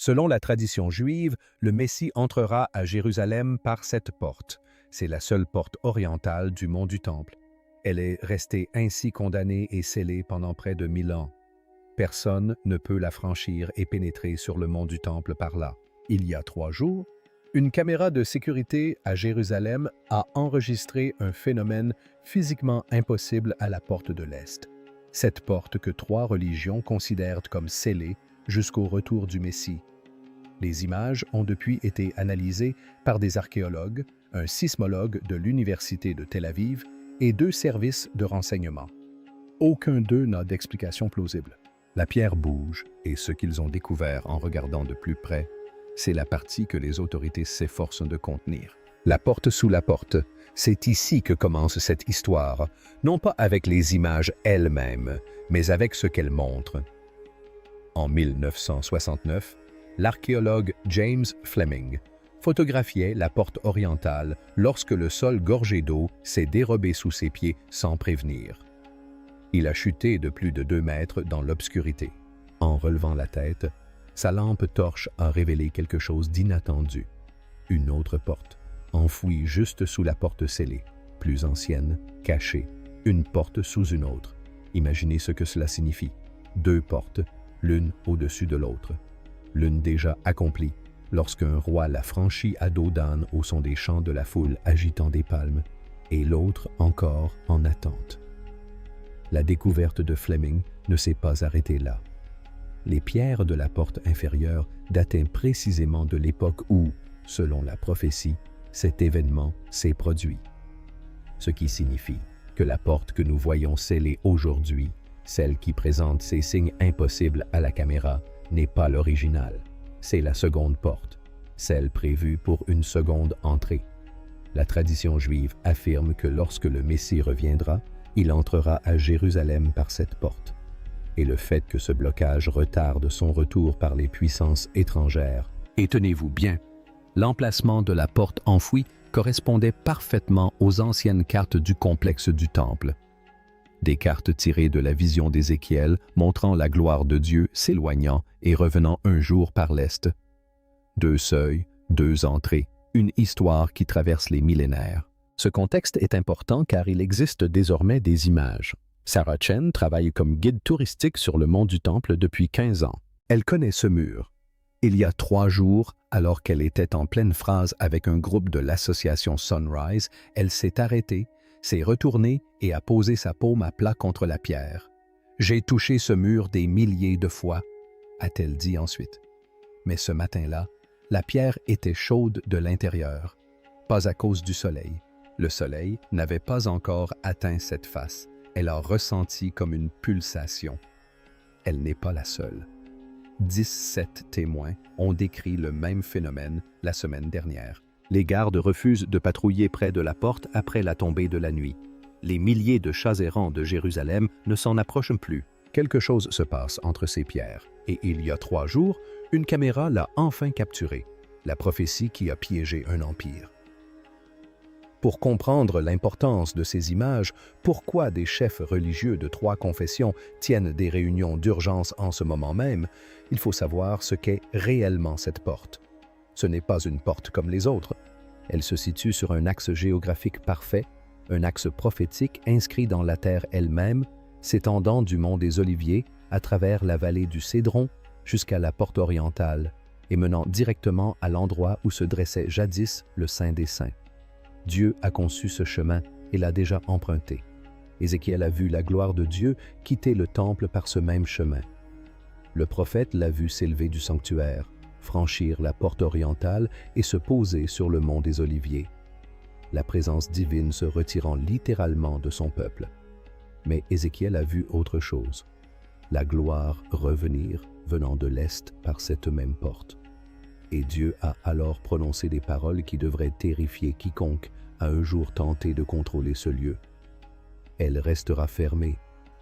Selon la tradition juive, le Messie entrera à Jérusalem par cette porte. C'est la seule porte orientale du mont du Temple. Elle est restée ainsi condamnée et scellée pendant près de 1000 ans. Personne ne peut la franchir et pénétrer sur le mont du Temple par là. Il y a 3 jours, une caméra de sécurité à Jérusalem a enregistré un phénomène physiquement impossible à la porte de l'Est. Cette porte que 3 religions considèrent comme scellée jusqu'au retour du Messie. Les images ont depuis été analysées par des archéologues, un sismologue de l'Université de Tel Aviv et 2 services de renseignement. Aucun d'eux n'a d'explication plausible. La pierre bouge et ce qu'ils ont découvert en regardant de plus près, c'est la partie que les autorités s'efforcent de contenir. La porte sous la porte, c'est ici que commence cette histoire, non pas avec les images elles-mêmes, mais avec ce qu'elles montrent. En 1969, l'archéologue James Fleming photographiait la porte orientale lorsque le sol gorgé d'eau s'est dérobé sous ses pieds sans prévenir. Il a chuté de plus de 2 mètres dans l'obscurité. En relevant la tête, sa lampe torche a révélé quelque chose d'inattendu. Une autre porte, enfouie juste sous la porte scellée, plus ancienne, cachée, une porte sous une autre. Imaginez ce que cela signifie. 2 portes, l'une au-dessus de l'autre. L'une déjà accomplie, lorsqu'un roi la franchit à dos d'âne au son des chants de la foule agitant des palmes, et l'autre encore en attente. La découverte de Fleming ne s'est pas arrêtée là. Les pierres de la porte inférieure dataient précisément de l'époque où, selon la prophétie, cet événement s'est produit. Ce qui signifie que la porte que nous voyons scellée aujourd'hui, celle qui présente ces signes impossibles à la caméra, n'est pas l'original. C'est la seconde porte, celle prévue pour une seconde entrée. La tradition juive affirme que lorsque le Messie reviendra, il entrera à Jérusalem par cette porte. Et le fait que ce blocage retarde son retour par les puissances étrangères. Et tenez-vous bien, l'emplacement de la porte enfouie correspondait parfaitement aux anciennes cartes du complexe du Temple. Des cartes tirées de la vision d'Ézéchiel montrant la gloire de Dieu s'éloignant et revenant un jour par l'Est. 2 seuils, 2 entrées, une histoire qui traverse les millénaires. Ce contexte est important car il existe désormais des images. Sarah Chen travaille comme guide touristique sur le mont du Temple depuis 15 ans. Elle connaît ce mur. Il y a 3 jours, alors qu'elle était en pleine phrase avec un groupe de l'association Sunrise, elle s'est arrêtée, s'est retournée et a posé sa paume à plat contre la pierre. « J'ai touché ce mur des milliers de fois », a-t-elle dit ensuite. Mais ce matin-là, la pierre était chaude de l'intérieur, pas à cause du soleil. Le soleil n'avait pas encore atteint cette face. Elle a ressenti comme une pulsation. Elle n'est pas la seule. 17 témoins ont décrit le même phénomène la semaine dernière. Les gardes refusent de patrouiller près de la porte après la tombée de la nuit. Les milliers de chats errants de Jérusalem ne s'en approchent plus. Quelque chose se passe entre ces pierres. Et il y a 3 jours, une caméra l'a enfin capturé. La prophétie qui a piégé un empire. Pour comprendre l'importance de ces images, pourquoi des chefs religieux de 3 confessions tiennent des réunions d'urgence en ce moment même, il faut savoir ce qu'est réellement cette porte. Ce n'est pas une porte comme les autres. Elle se situe sur un axe géographique parfait, un axe prophétique inscrit dans la terre elle-même, s'étendant du mont des Oliviers à travers la vallée du Cédron jusqu'à la porte orientale et menant directement à l'endroit où se dressait jadis le Saint des Saints. Dieu a conçu ce chemin et l'a déjà emprunté. Ézéchiel a vu la gloire de Dieu quitter le temple par ce même chemin. Le prophète l'a vu s'élever du sanctuaire, franchir la porte orientale et se poser sur le mont des Oliviers. La présence divine se retirant littéralement de son peuple. Mais Ézéchiel a vu autre chose. La gloire revenir venant de l'Est par cette même porte. Et Dieu a alors prononcé des paroles qui devraient terrifier quiconque a un jour tenté de contrôler ce lieu. Elle restera fermée,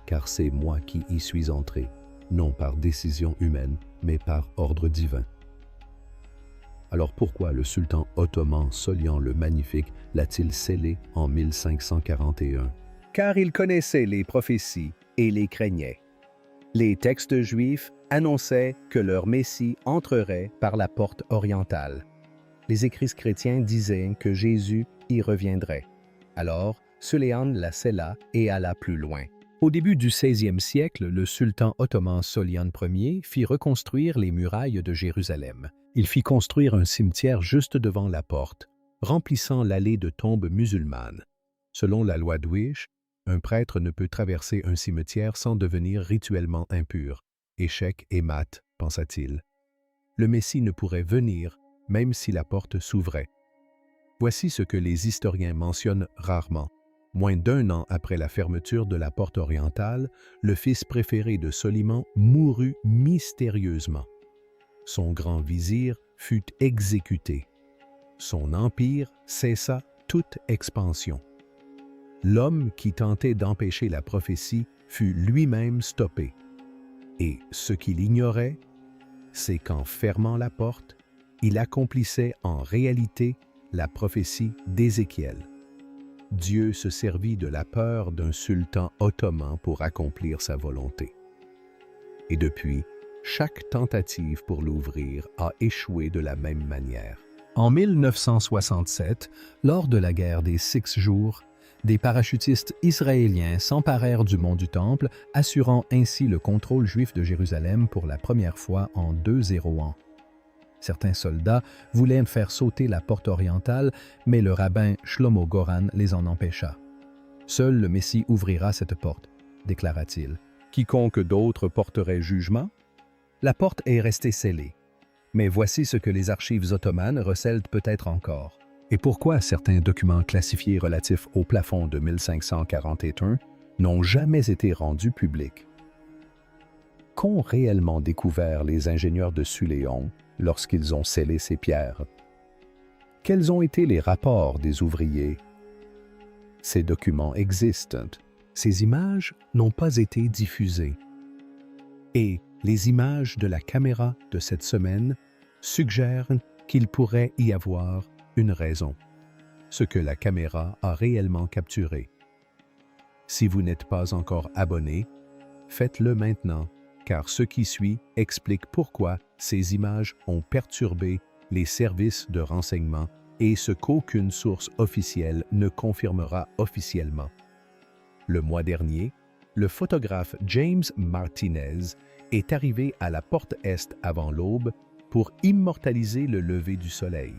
car c'est moi qui y suis entré, non par décision humaine, mais par ordre divin. Alors pourquoi le sultan ottoman Solian le Magnifique l'a-t-il scellé en 1541? Car il connaissait les prophéties et les craignait. Les textes juifs annonçaient que leur Messie entrerait par la porte orientale. Les écrits chrétiens disaient que Jésus y reviendrait. Alors, Suléman la scella et alla plus loin. Au début du XVIe siècle, le sultan ottoman Solian Ier fit reconstruire les murailles de Jérusalem. Il fit construire un cimetière juste devant la porte, remplissant l'allée de tombes musulmanes. Selon la loi d'Ouish, un prêtre ne peut traverser un cimetière sans devenir rituellement impur. Échec et mat, pensa-t-il. Le Messie ne pourrait venir, même si la porte s'ouvrait. Voici ce que les historiens mentionnent rarement. Moins d'un an après la fermeture de la porte orientale, le fils préféré de Soliman mourut mystérieusement. Son grand vizir fut exécuté. Son empire cessa toute expansion. L'homme qui tentait d'empêcher la prophétie fut lui-même stoppé. Et ce qu'il ignorait, c'est qu'en fermant la porte, il accomplissait en réalité la prophétie d'Ézéchiel. Dieu se servit de la peur d'un sultan ottoman pour accomplir sa volonté. Et depuis, chaque tentative pour l'ouvrir a échoué de la même manière. En 1967, lors de la guerre des Six Jours, des parachutistes israéliens s'emparèrent du mont du Temple, assurant ainsi le contrôle juif de Jérusalem pour la première fois en 201 ans. Certains soldats voulaient faire sauter la porte orientale, mais le rabbin Shlomo Goran les en empêcha. « Seul le Messie ouvrira cette porte, déclara-t-il. Quiconque d'autre porterait jugement? » La porte est restée scellée. Mais voici ce que les archives ottomanes recèlent peut-être encore. Et pourquoi certains documents classifiés relatifs au plafond de 1541 n'ont jamais été rendus publics. Qu'ont réellement découvert les ingénieurs de Suléon lorsqu'ils ont scellé ces pierres? Quels ont été les rapports des ouvriers? Ces documents existent. Ces images n'ont pas été diffusées. Et les images de la caméra de cette semaine suggèrent qu'il pourrait y avoir une raison, ce que la caméra a réellement capturé. Si vous n'êtes pas encore abonné, faites-le maintenant, car ce qui suit explique pourquoi ces images ont perturbé les services de renseignement et ce qu'aucune source officielle ne confirmera officiellement. Le mois dernier, le photographe James Martinez est arrivé à la porte Est avant l'aube pour immortaliser le lever du soleil.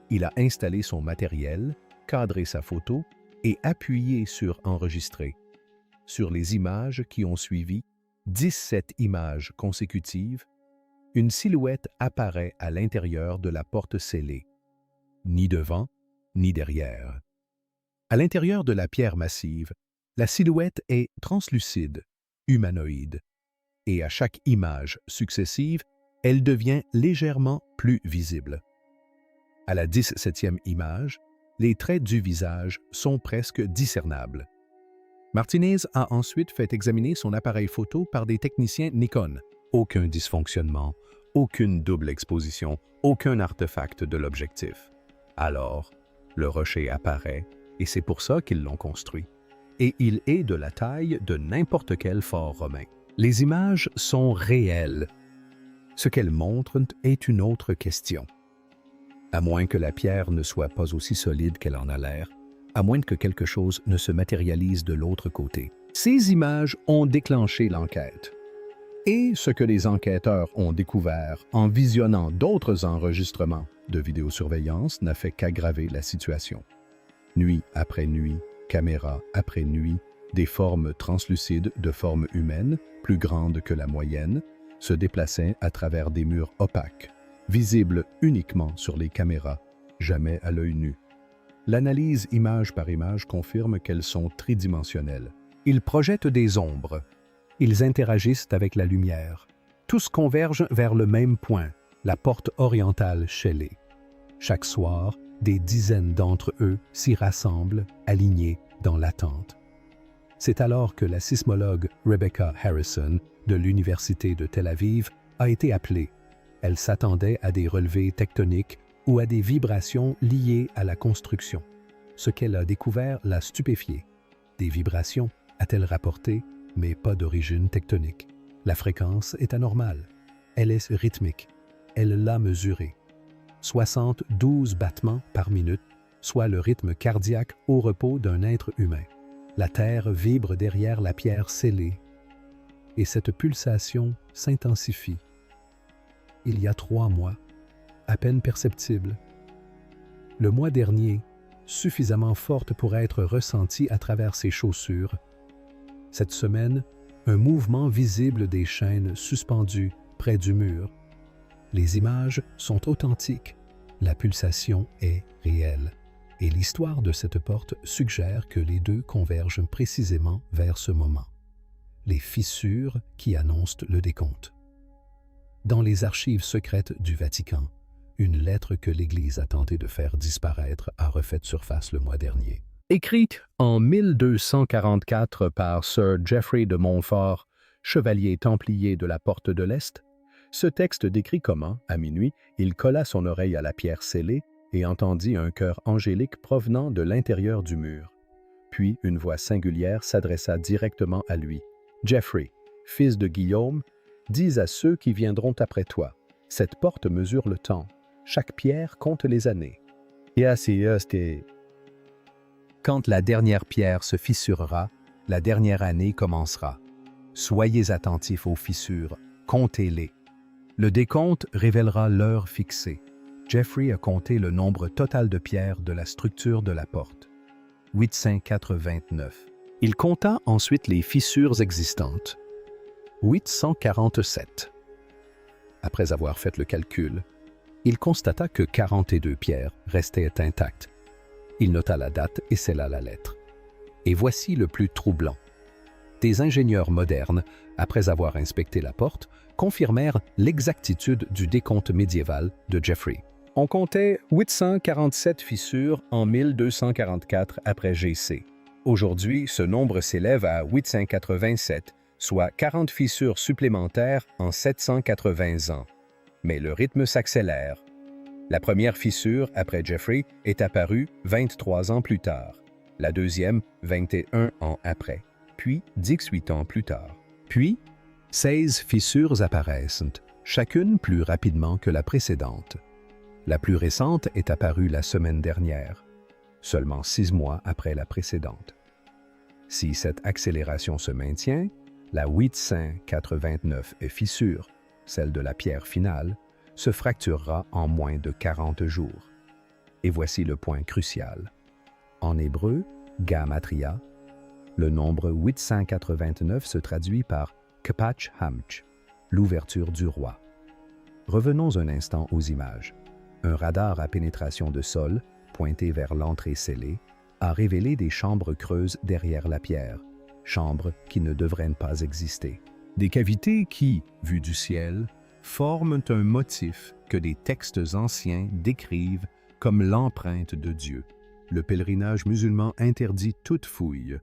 Il a installé son matériel, cadré sa photo et appuyé sur « Enregistrer ». Sur les images qui ont suivi, 17 images consécutives, une silhouette apparaît à l'intérieur de la porte scellée, ni devant, ni derrière. À l'intérieur de la pierre massive, la silhouette est translucide, humanoïde, et à chaque image successive, elle devient légèrement plus visible. À la 17e image, les traits du visage sont presque discernables. Martinez a ensuite fait examiner son appareil photo par des techniciens Nikon. Aucun dysfonctionnement, aucune double exposition, aucun artefact de l'objectif. Alors, le rocher apparaît, et c'est pour ça qu'ils l'ont construit. Et il est de la taille de n'importe quel fort romain. Les images sont réelles. Ce qu'elles montrent est une autre question. À moins que la pierre ne soit pas aussi solide qu'elle en a l'air, à moins que quelque chose ne se matérialise de l'autre côté. Ces images ont déclenché l'enquête. Et ce que les enquêteurs ont découvert en visionnant d'autres enregistrements de vidéosurveillance n'a fait qu'aggraver la situation. Nuit après nuit, caméra après nuit, des formes translucides de forme humaine, plus grandes que la moyenne, se déplaçaient à travers des murs opaques, visibles uniquement sur les caméras, jamais à l'œil nu. L'analyse image par image confirme qu'elles sont tridimensionnelles. Ils projettent des ombres. Ils interagissent avec la lumière. Tous convergent vers le même point, la porte orientale scellée. Chaque soir, des dizaines d'entre eux s'y rassemblent, alignés dans l'attente. C'est alors que la sismologue Rebecca Harrison de l'Université de Tel Aviv a été appelée. Elle s'attendait à des relevés tectoniques ou à des vibrations liées à la construction. Ce qu'elle a découvert l'a stupéfiée. Des vibrations, a-t-elle rapporté, mais pas d'origine tectonique. La fréquence est anormale. Elle est rythmique. Elle l'a mesurée. 72 battements par minute, soit le rythme cardiaque au repos d'un être humain. La terre vibre derrière la pierre scellée, et cette pulsation s'intensifie. Il y a 3 mois, à peine perceptible. Le mois dernier, suffisamment forte pour être ressentie à travers ses chaussures. Cette semaine, un mouvement visible des chaînes suspendues près du mur. Les images sont authentiques. La pulsation est réelle. Et l'histoire de cette porte suggère que les deux convergent précisément vers ce moment. Les fissures qui annoncent le décompte. Dans les archives secrètes du Vatican, une lettre que l'Église a tenté de faire disparaître a refait surface le mois dernier. Écrite en 1244 par Sir Geoffrey de Montfort, chevalier templier de la Porte de l'Est, ce texte décrit comment, à minuit, il colla son oreille à la pierre scellée et entendit un chœur angélique provenant de l'intérieur du mur. Puis une voix singulière s'adressa directement à lui. « Geoffrey, fils de Guillaume, dis à ceux qui viendront après toi, cette porte mesure le temps, chaque pierre compte les années. Quand la dernière pierre se fissurera, la dernière année commencera. Soyez attentifs aux fissures, comptez-les. Le décompte révélera l'heure fixée. Geoffrey a compté le nombre total de pierres de la structure de la porte. 889. Il compta ensuite les fissures existantes. 847. Après avoir fait le calcul, il constata que 42 pierres restaient intactes. Il nota la date et scella la lettre. Et voici le plus troublant. Des ingénieurs modernes, après avoir inspecté la porte, confirmèrent l'exactitude du décompte médiéval de Geoffrey. On comptait 847 fissures en 1244 après GC. Aujourd'hui, ce nombre s'élève à 887, soit 40 fissures supplémentaires en 780 ans. Mais le rythme s'accélère. La première fissure, après Geoffrey, est apparue 23 ans plus tard. La deuxième, 21 ans après. Puis 18 ans plus tard. Puis, 16 fissures apparaissent, chacune plus rapidement que la précédente. La plus récente est apparue la semaine dernière, seulement 6 mois après la précédente. Si cette accélération se maintient, la 889 fissure, celle de la pierre finale, se fracturera en moins de 40 jours. Et voici le point crucial. En hébreu, Gamatria, le nombre 889 se traduit par Kpach Hamch, l'ouverture du roi. Revenons un instant aux images. Un radar à pénétration de sol, pointé vers l'entrée scellée, a révélé des chambres creuses derrière la pierre, chambres qui ne devraient pas exister. Des cavités qui, vues du ciel, forment un motif que des textes anciens décrivent comme l'empreinte de Dieu. Le pèlerinage musulman interdit toute fouille.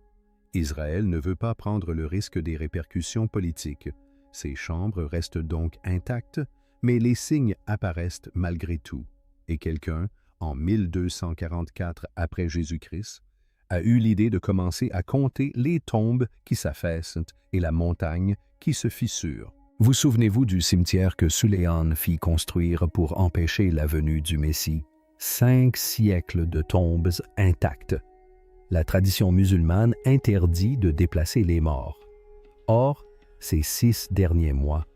Israël ne veut pas prendre le risque des répercussions politiques. Ces chambres restent donc intactes, mais les signes apparaissent malgré tout. Et quelqu'un, en 1244 après Jésus-Christ, a eu l'idée de commencer à compter les tombes qui s'affaissent et la montagne qui se fissure. Vous souvenez-vous du cimetière que Suléman fit construire pour empêcher la venue du Messie? 5 siècles de tombes intactes. La tradition musulmane interdit de déplacer les morts. Or, ces 6 derniers mois,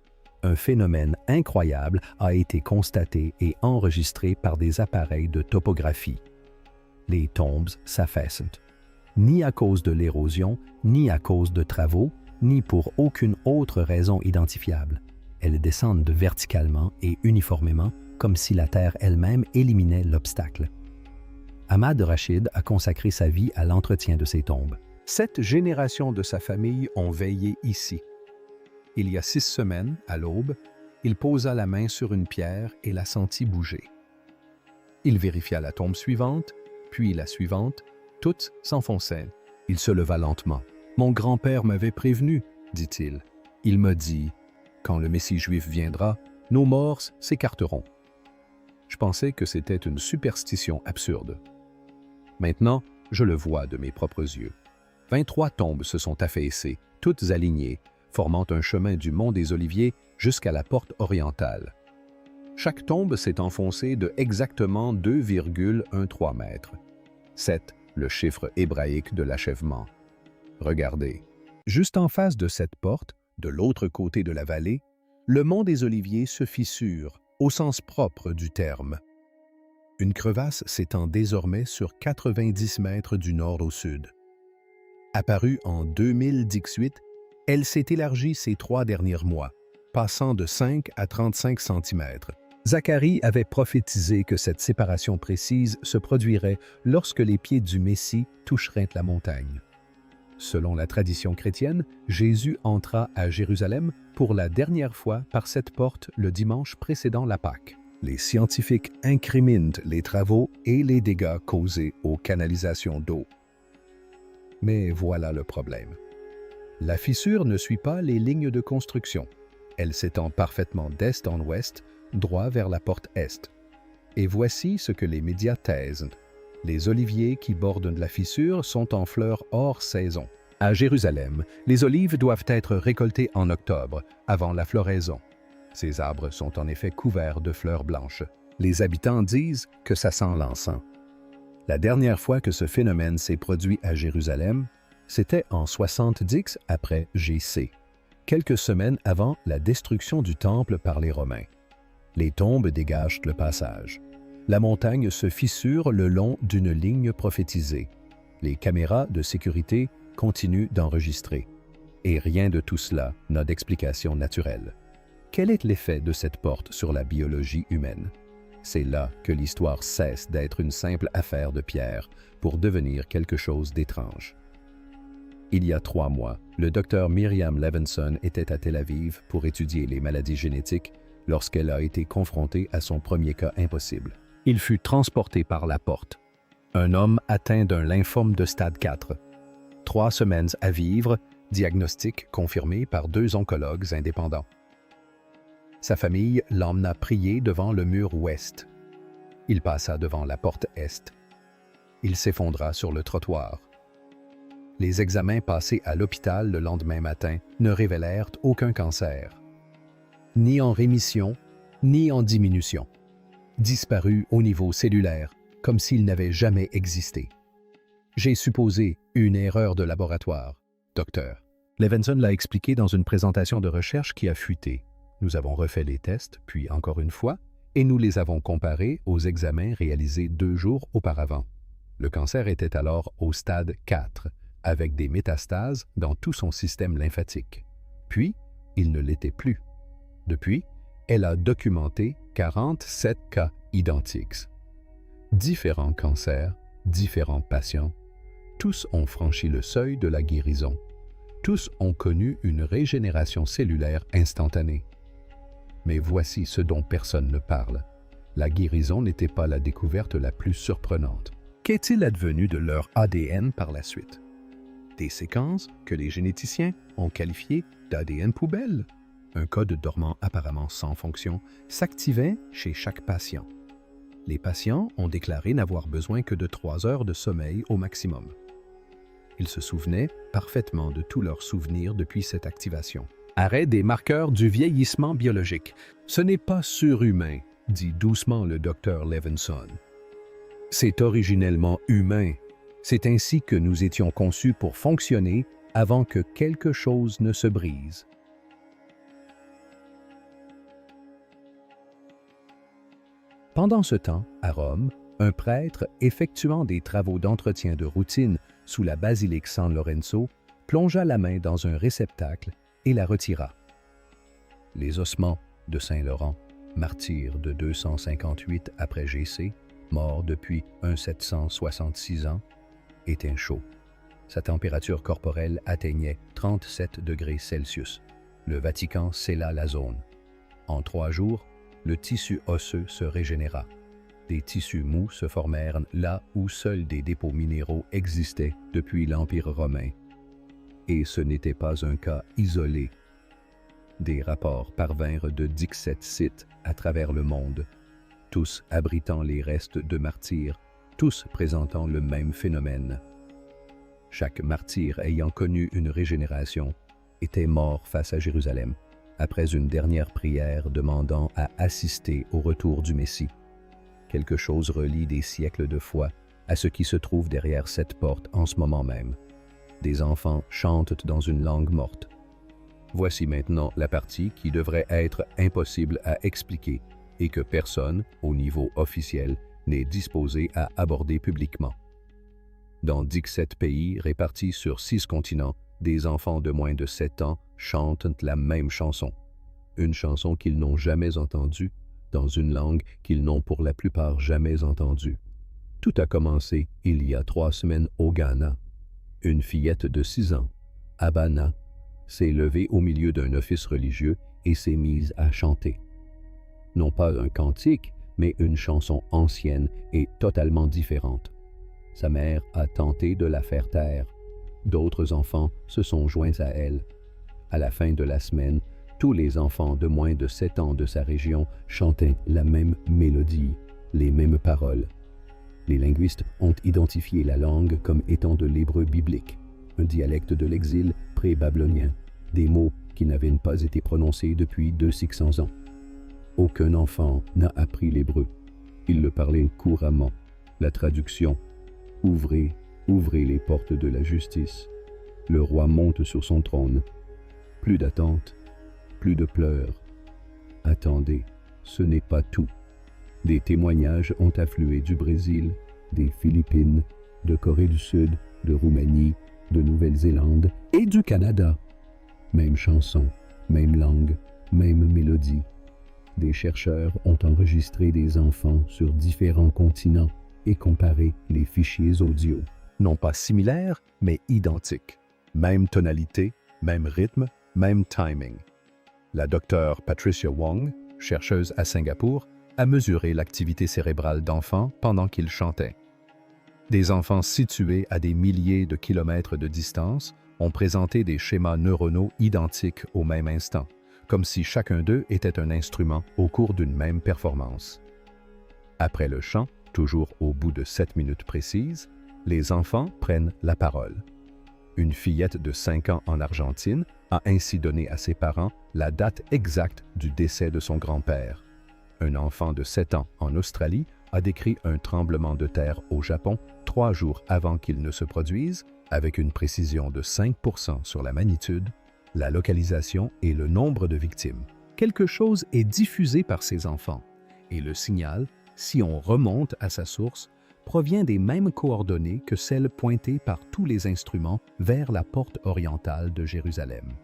un phénomène incroyable a été constaté et enregistré par des appareils de topographie. Les tombes s'affaissent, ni à cause de l'érosion, ni à cause de travaux, ni pour aucune autre raison identifiable. Elles descendent verticalement et uniformément, comme si la terre elle-même éliminait l'obstacle. Ahmad Rachid a consacré sa vie à l'entretien de ces tombes. 7 générations de sa famille ont veillé ici. Il y a 6 semaines, à l'aube, il posa la main sur une pierre et la sentit bouger. Il vérifia la tombe suivante, puis la suivante, toutes s'enfonçaient. Il se leva lentement. « Mon grand-père m'avait prévenu, dit-il. Il m'a dit, quand le Messie juif viendra, nos morts s'écarteront. » Je pensais que c'était une superstition absurde. Maintenant, je le vois de mes propres yeux. 23 tombes se sont affaissées, toutes alignées, formant un chemin du mont des Oliviers jusqu'à la porte orientale. Chaque tombe s'est enfoncée de exactement 2,13 mètres. 7, le chiffre hébraïque de l'achèvement. Regardez. Juste en face de cette porte, de l'autre côté de la vallée, le mont des Oliviers se fissure, au sens propre du terme. Une crevasse s'étend désormais sur 90 mètres du nord au sud. Apparue en 2018, elle s'est élargie ces 3 derniers mois, passant de 5 à 35 cm. Zacharie avait prophétisé que cette séparation précise se produirait lorsque les pieds du Messie toucheraient la montagne. Selon la tradition chrétienne, Jésus entra à Jérusalem pour la dernière fois par cette porte le dimanche précédant la Pâque. Les scientifiques incriminent les travaux et les dégâts causés aux canalisations d'eau. Mais voilà le problème. La fissure ne suit pas les lignes de construction. Elle s'étend parfaitement d'est en ouest, droit vers la porte est. Et voici ce que les médias taisent. Les oliviers qui bordent la fissure sont en fleurs hors saison. À Jérusalem, les olives doivent être récoltées en octobre, avant la floraison. Ces arbres sont en effet couverts de fleurs blanches. Les habitants disent que ça sent l'encens. La dernière fois que ce phénomène s'est produit à Jérusalem, c'était en 70 après J.C., quelques semaines avant la destruction du temple par les Romains. Les tombes dégagent le passage. La montagne se fissure le long d'une ligne prophétisée. Les caméras de sécurité continuent d'enregistrer. Et rien de tout cela n'a d'explication naturelle. Quel est l'effet de cette porte sur la biologie humaine? C'est là que l'histoire cesse d'être une simple affaire de pierre pour devenir quelque chose d'étrange. Il y a 3 mois, le docteur Miriam Levinson était à Tel Aviv pour étudier les maladies génétiques lorsqu'elle a été confrontée à son premier cas impossible. Il fut transporté par la porte. Un homme atteint d'un lymphome de stade 4. 3 semaines à vivre, diagnostic confirmé par 2 oncologues indépendants. Sa famille l'emmena prier devant le mur ouest. Il passa devant la porte est. Il s'effondra sur le trottoir. Les examens passés à l'hôpital le lendemain matin ne révélèrent aucun cancer. Ni en rémission, ni en diminution. Disparu au niveau cellulaire, comme s'il n'avait jamais existé. J'ai supposé une erreur de laboratoire, docteur. Levinson l'a expliqué dans une présentation de recherche qui a fuité. Nous avons refait les tests, puis encore une fois, et nous les avons comparés aux examens réalisés 2 jours auparavant. Le cancer était alors au stade 4, avec des métastases dans tout son système lymphatique. Puis, il ne l'était plus. Depuis, elle a documenté 47 cas identiques. Différents cancers, différents patients, tous ont franchi le seuil de la guérison. Tous ont connu une régénération cellulaire instantanée. Mais voici ce dont personne ne parle. La guérison n'était pas la découverte la plus surprenante. Qu'est-il advenu de leur ADN par la suite? Des séquences que les généticiens ont qualifiées d'ADN poubelle. Un code dormant apparemment sans fonction s'activait chez chaque patient. Les patients ont déclaré n'avoir besoin que de 3 heures de sommeil au maximum. Ils se souvenaient parfaitement de tous leurs souvenirs depuis cette activation. Arrêt des marqueurs du vieillissement biologique. Ce n'est pas surhumain, dit doucement le docteur Levinson. C'est originellement humain. C'est ainsi que nous étions conçus pour fonctionner avant que quelque chose ne se brise. Pendant ce temps, à Rome, un prêtre effectuant des travaux d'entretien de routine sous la basilique San Lorenzo plongea la main dans un réceptacle et la retira. Les ossements de Saint Laurent, martyr de 258 après J.C., mort depuis 766 ans, était chaud. Sa température corporelle atteignait 37 degrés Celsius. Le Vatican scella la zone. En 3 jours, le tissu osseux se régénéra. Des tissus mous se formèrent là où seuls des dépôts minéraux existaient depuis l'Empire romain. Et ce n'était pas un cas isolé. Des rapports parvinrent de 17 sites à travers le monde, tous abritant les restes de martyrs, tous présentant le même phénomène. Chaque martyr ayant connu une régénération était mort face à Jérusalem, après une dernière prière demandant à assister au retour du Messie. Quelque chose relie des siècles de foi à ce qui se trouve derrière cette porte en ce moment même. Des enfants chantent dans une langue morte. Voici maintenant la partie qui devrait être impossible à expliquer et que personne, au niveau officiel, n'est disposé à aborder publiquement. Dans 17 pays répartis sur 6 continents, des enfants de moins de 7 ans chantent la même chanson. Une chanson qu'ils n'ont jamais entendue, dans une langue qu'ils n'ont pour la plupart jamais entendue. Tout a commencé il y a 3 semaines au Ghana. Une fillette de 6 ans, Abana, s'est levée au milieu d'un office religieux et s'est mise à chanter. Non pas un cantique, mais une chanson ancienne et totalement différente. Sa mère a tenté de la faire taire. D'autres enfants se sont joints à elle. À la fin de la semaine, tous les enfants de moins de 7 ans de sa région chantaient la même mélodie, les mêmes paroles. Les linguistes ont identifié la langue comme étant de l'hébreu biblique, un dialecte de l'exil pré-babylonien, des mots qui n'avaient pas été prononcés depuis 2600 ans. Aucun enfant n'a appris l'hébreu. Il le parlait couramment. La traduction: ouvrez, ouvrez les portes de la justice. Le roi monte sur son trône. Plus d'attente, plus de pleurs. Attendez, ce n'est pas tout. Des témoignages ont afflué du Brésil, des Philippines, de Corée du Sud, de Roumanie, de Nouvelle-Zélande et du Canada. Même chanson, même langue, même mélodie. Des chercheurs ont enregistré des enfants sur différents continents et comparé les fichiers audio. Non pas similaires, mais identiques. Même tonalité, même rythme, même timing. La docteure Patricia Wong, chercheuse à Singapour, a mesuré l'activité cérébrale d'enfants pendant qu'ils chantaient. Des enfants situés à des milliers de kilomètres de distance ont présenté des schémas neuronaux identiques au même instant, comme si chacun d'eux était un instrument au cours d'une même performance. Après le chant, toujours au bout de 7 minutes précises, les enfants prennent la parole. Une fillette de 5 ans en Argentine a ainsi donné à ses parents la date exacte du décès de son grand-père. Un enfant de 7 ans en Australie a décrit un tremblement de terre au Japon 3 jours avant qu'il ne se produise, avec une précision de 5% sur la magnitude, la localisation et le nombre de victimes. Quelque chose est diffusé par ces enfants, et le signal, si on remonte à sa source, provient des mêmes coordonnées que celles pointées par tous les instruments vers la porte orientale de Jérusalem.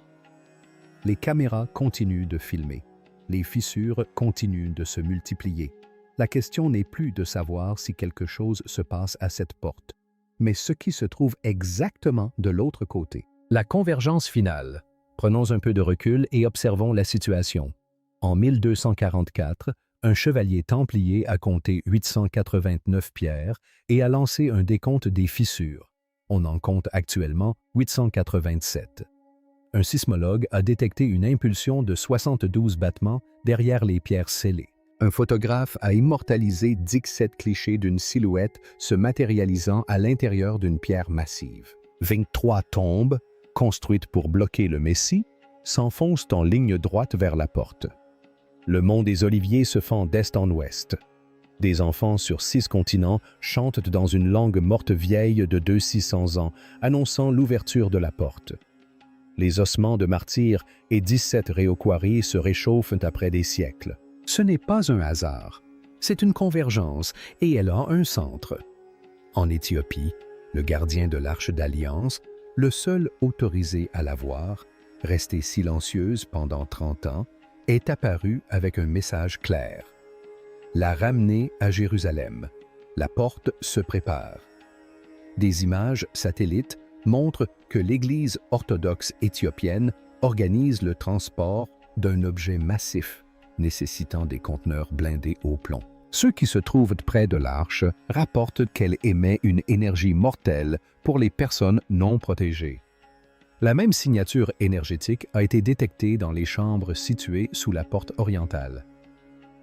Les caméras continuent de filmer. Les fissures continuent de se multiplier. La question n'est plus de savoir si quelque chose se passe à cette porte, mais ce qui se trouve exactement de l'autre côté. La convergence finale. Prenons un peu de recul et observons la situation. En 1244, un chevalier templier a compté 889 pierres et a lancé un décompte des fissures. On en compte actuellement 887. Un sismologue a détecté une impulsion de 72 battements derrière les pierres scellées. Un photographe a immortalisé 17 clichés d'une silhouette se matérialisant à l'intérieur d'une pierre massive. 23 tombes, construites pour bloquer le Messie, s'enfoncent en ligne droite vers la porte. Le mont des Oliviers se fend d'est en ouest. Des enfants sur 6 continents chantent dans une langue morte vieille de 2600 ans, annonçant l'ouverture de la porte. Les ossements de martyrs et 17 réauquaries se réchauffent après des siècles. Ce n'est pas un hasard, c'est une convergence et elle a un centre. En Éthiopie, le gardien de l'Arche d'Alliance, le seul autorisé à la voir, restée silencieuse pendant 30 ans, est apparu avec un message clair. La ramener à Jérusalem. La porte se prépare. Des images satellites montrent que l'Église orthodoxe éthiopienne organise le transport d'un objet massif, nécessitant des conteneurs blindés au plomb. Ceux qui se trouvent près de l'arche rapportent qu'elle émet une énergie mortelle pour les personnes non protégées. La même signature énergétique a été détectée dans les chambres situées sous la porte orientale.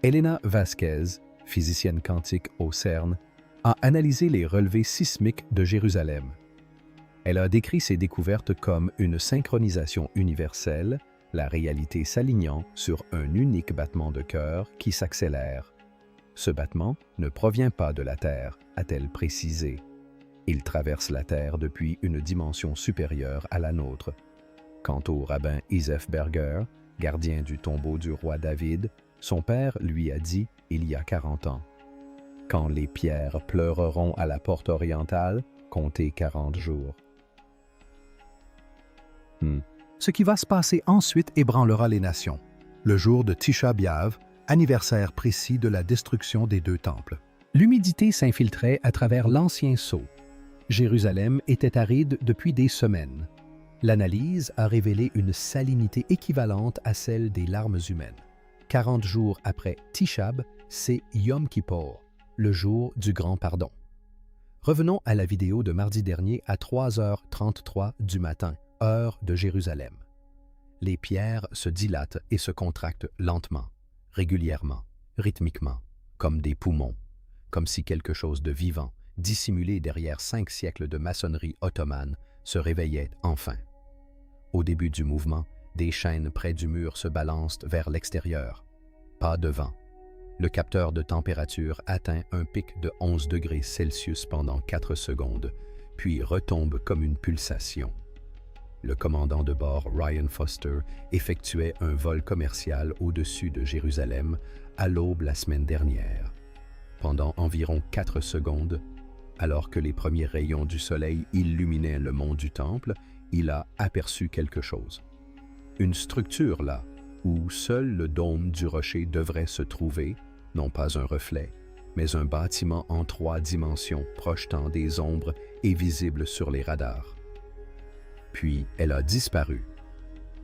Elena Vasquez, physicienne quantique au CERN, a analysé les relevés sismiques de Jérusalem. Elle a décrit ses découvertes comme une synchronisation universelle, la réalité s'alignant sur un unique battement de cœur qui s'accélère. Ce battement ne provient pas de la Terre, a-t-elle précisé. Il traverse la Terre depuis une dimension supérieure à la nôtre. Quant au rabbin Isef Berger, gardien du tombeau du roi David, son père lui a dit il y a 40 ans. Quand les pierres pleureront à la porte orientale, comptez 40 jours. Ce qui va se passer ensuite ébranlera les nations. Le jour de Tisha B'Av, anniversaire précis de la destruction des deux temples. L'humidité s'infiltrait à travers l'ancien sceau. Jérusalem était aride depuis des semaines. L'analyse a révélé une salinité équivalente à celle des larmes humaines. 40 jours après Tisha B'Av, c'est Yom Kippour, le jour du grand pardon. Revenons à la vidéo de mardi dernier à 3h33 du matin, heure de Jérusalem. Les pierres se dilatent et se contractent lentement, régulièrement, rythmiquement, comme des poumons, comme si quelque chose de vivant, dissimulé derrière 5 siècles de maçonnerie ottomane, se réveillait enfin. Au début du mouvement, des chaînes près du mur se balancent vers l'extérieur. Pas de vent. Le capteur de température atteint un pic de 11 degrés Celsius pendant 4 secondes, puis retombe comme une pulsation. Le commandant de bord Ryan Foster effectuait un vol commercial au-dessus de Jérusalem à l'aube la semaine dernière. Pendant environ 4 secondes, alors que les premiers rayons du soleil illuminaient le mont du Temple, il a aperçu quelque chose. Une structure là, où seul le dôme du rocher devrait se trouver, non pas un reflet, mais un bâtiment en 3 dimensions projetant des ombres et visible sur les radars. Puis elle a disparu.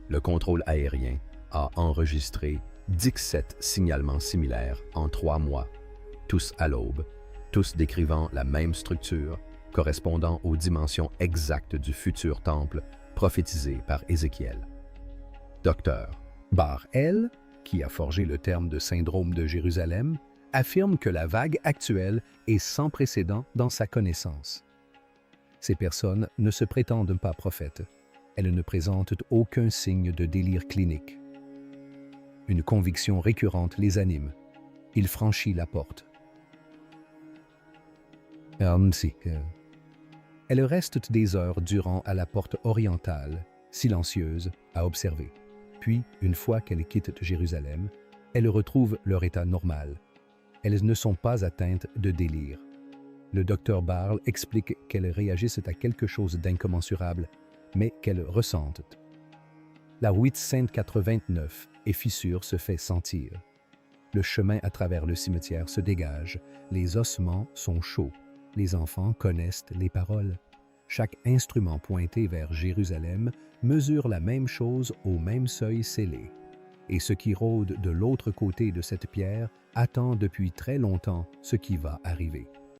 Le contrôle aérien a enregistré 17 signalements similaires en 3 mois, tous à l'aube, tous décrivant la même structure, correspondant aux dimensions exactes du futur temple prophétisé par Ézéchiel. Dr. Bar-El, qui a forgé le terme de syndrome de Jérusalem, affirme que la vague actuelle est sans précédent dans sa connaissance. Ces personnes ne se prétendent pas prophètes. Elles ne présentent aucun signe de délire clinique. Une conviction récurrente les anime. Il franchit la porte. Elle reste des heures durant à la porte orientale, silencieuse, à observer. Puis, une fois qu'elle quitte Jérusalem, elles retrouvent leur état normal. Elles ne sont pas atteintes de délire. Le docteur Barl explique qu'elles réagissent à quelque chose d'incommensurable, mais qu'elles ressentent. La 889 et fissure se fait sentir. Le chemin à travers le cimetière se dégage, les ossements sont chauds, les enfants connaissent les paroles. Chaque instrument pointé vers Jérusalem mesure la même chose au même seuil scellé. Et ce qui rôde de l'autre côté de cette pierre attend depuis très longtemps ce qui va arriver.